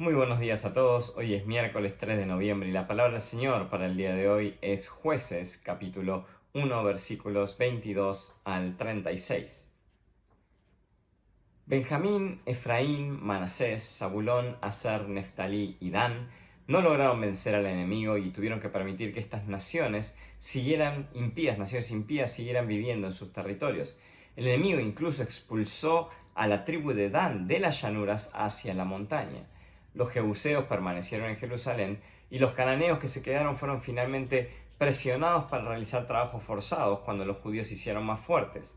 Muy buenos días a todos, hoy es miércoles 3 de noviembre y la palabra del Señor para el día de hoy es Jueces capítulo 1 versículos 22 al 36. Benjamín, Efraín, Manasés, Zabulón, Aser, Neftalí y Dan no lograron vencer al enemigo y tuvieron que permitir que estas naciones naciones impías siguieran viviendo en sus territorios. El enemigo incluso expulsó a la tribu de Dan de las llanuras hacia la montaña. Los jebuseos permanecieron en Jerusalén y los cananeos que se quedaron fueron finalmente presionados para realizar trabajos forzados cuando los judíos se hicieron más fuertes.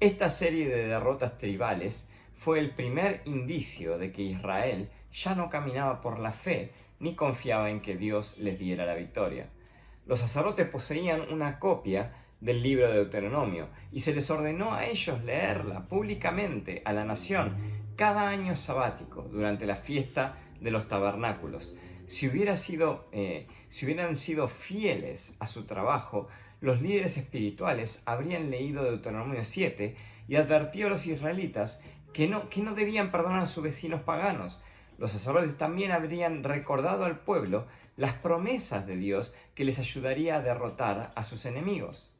Esta serie de derrotas tribales fue el primer indicio de que Israel ya no caminaba por la fe ni confiaba en que Dios les diera la victoria. Los sacerdotes poseían una copia del libro de Deuteronomio y se les ordenó a ellos leerla públicamente a la nación cada año sabático durante la fiesta de los tabernáculos. Si hubieran sido fieles a su trabajo, los líderes espirituales habrían leído Deuteronomio 7 y advertido a los israelitas que no debían perdonar a sus vecinos paganos. Los sacerdotes también habrían recordado al pueblo las promesas de Dios que les ayudaría a derrotar a sus enemigos.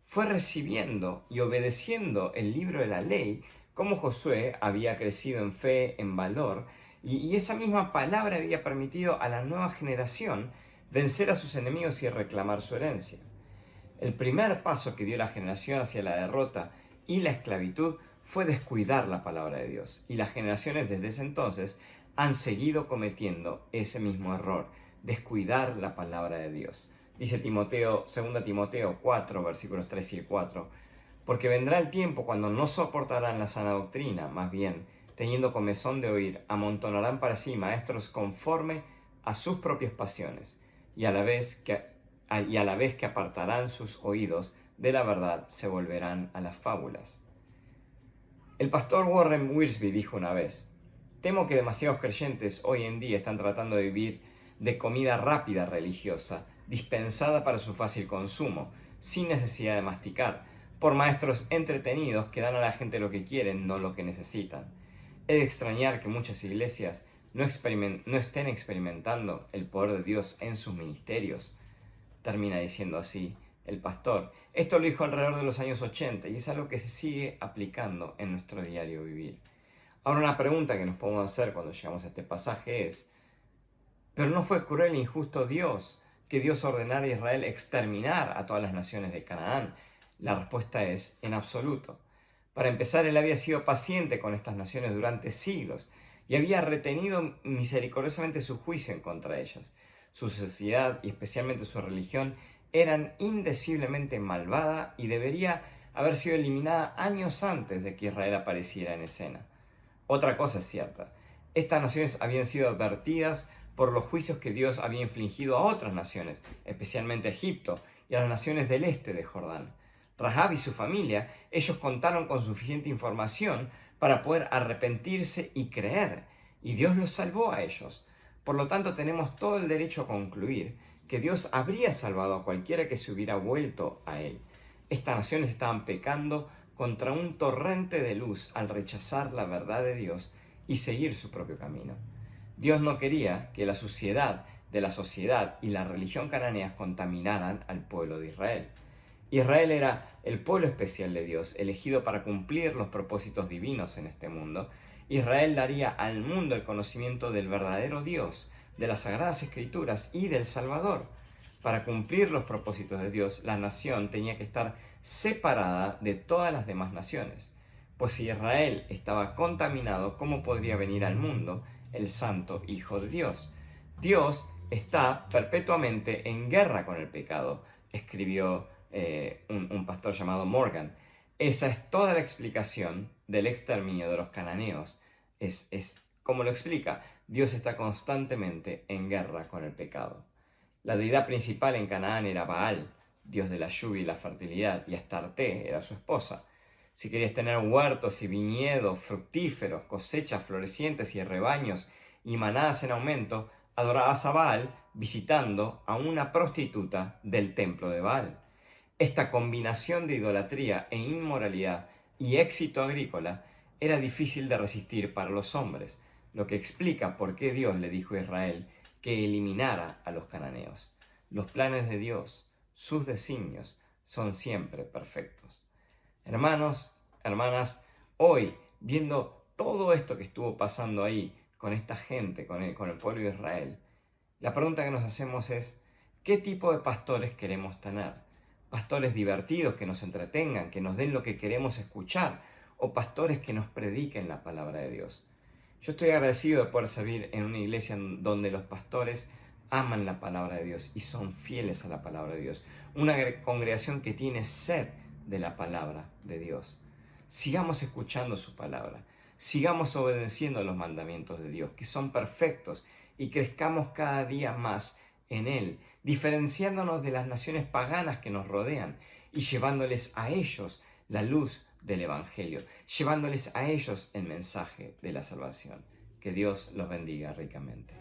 Fue recibiendo y obedeciendo el libro de la ley como Josué había crecido en fe, en valor, y esa misma palabra había permitido a la nueva generación vencer a sus enemigos y reclamar su herencia. El primer paso que dio la generación hacia la derrota y la esclavitud fue descuidar la palabra de Dios, y las generaciones desde ese entonces han seguido cometiendo ese mismo error, descuidar la palabra de Dios. Dice 2 Timoteo 4, versículos 3 y 4, porque vendrá el tiempo cuando no soportarán la sana doctrina, más bien, teniendo comezón de oír, amontonarán para sí maestros conforme a sus propias pasiones, y a la vez que apartarán sus oídos de la verdad, se volverán a las fábulas. El pastor Warren Wiersbe dijo una vez: temo que demasiados creyentes hoy en día están tratando de vivir de comida rápida religiosa, dispensada para su fácil consumo, sin necesidad de masticar, por maestros entretenidos que dan a la gente lo que quieren, no lo que necesitan. Es de extrañar que muchas iglesias no estén experimentando el poder de Dios en sus ministerios. Termina diciendo así el pastor. Esto lo dijo alrededor de los años 80 y es algo que se sigue aplicando en nuestro diario vivir. Ahora, una pregunta que nos podemos hacer cuando llegamos a este pasaje es: ¿pero no fue cruel e injusto Dios que Dios ordenara a Israel exterminar a todas las naciones de Canaán? La respuesta es: en absoluto. Para empezar, él había sido paciente con estas naciones durante siglos y había retenido misericordiosamente su juicio en contra de ellas. Su sociedad y especialmente su religión eran indeciblemente malvada y debería haber sido eliminada años antes de que Israel apareciera en escena. Otra cosa es cierta: estas naciones habían sido advertidas por los juicios que Dios había infligido a otras naciones, especialmente a Egipto y a las naciones del este de Jordán. Rahab y su familia, ellos contaron con suficiente información para poder arrepentirse y creer, y Dios los salvó a ellos. Por lo tanto, tenemos todo el derecho a concluir que Dios habría salvado a cualquiera que se hubiera vuelto a Él. Estas naciones estaban pecando contra un torrente de luz al rechazar la verdad de Dios y seguir su propio camino. Dios no quería que la suciedad de la sociedad y la religión cananeas contaminaran al pueblo de Israel. Israel era el pueblo especial de Dios, elegido para cumplir los propósitos divinos en este mundo. Israel daría al mundo el conocimiento del verdadero Dios, de las Sagradas Escrituras y del Salvador. Para cumplir los propósitos de Dios, la nación tenía que estar separada de todas las demás naciones. Pues si Israel estaba contaminado, ¿cómo podría venir al mundo el Santo Hijo de Dios? Dios está perpetuamente en guerra con el pecado, escribió un pastor llamado Morgan. Esa es toda la explicación del exterminio de los cananeos. Es como lo explica: Dios está constantemente en guerra con el pecado. La deidad principal en Canaán era Baal, dios de la lluvia y la fertilidad, y Astarte era su esposa. Si querías tener huertos y viñedos fructíferos, cosechas florecientes y rebaños y manadas en aumento, adorabas a Baal visitando a una prostituta del templo de Baal. Esta combinación de idolatría e inmoralidad y éxito agrícola era difícil de resistir para los hombres, lo que explica por qué Dios le dijo a Israel que eliminara a los cananeos. Los planes de Dios, sus designios, son siempre perfectos. Hermanos, hermanas, hoy, viendo todo esto que estuvo pasando ahí con esta gente, con el pueblo de Israel, la pregunta que nos hacemos es, ¿qué tipo de pastores queremos tener? ¿Pastores divertidos que nos entretengan, que nos den lo que queremos escuchar? ¿O pastores que nos prediquen la palabra de Dios? Yo estoy agradecido de poder servir en una iglesia donde los pastores aman la palabra de Dios y son fieles a la palabra de Dios. Una congregación que tiene sed de la palabra de Dios. Sigamos escuchando su palabra. Sigamos obedeciendo los mandamientos de Dios, que son perfectos, y crezcamos cada día más en Él, diferenciándonos de las naciones paganas que nos rodean y llevándoles a ellos la luz del Evangelio, llevándoles a ellos el mensaje de la salvación. Que Dios los bendiga ricamente.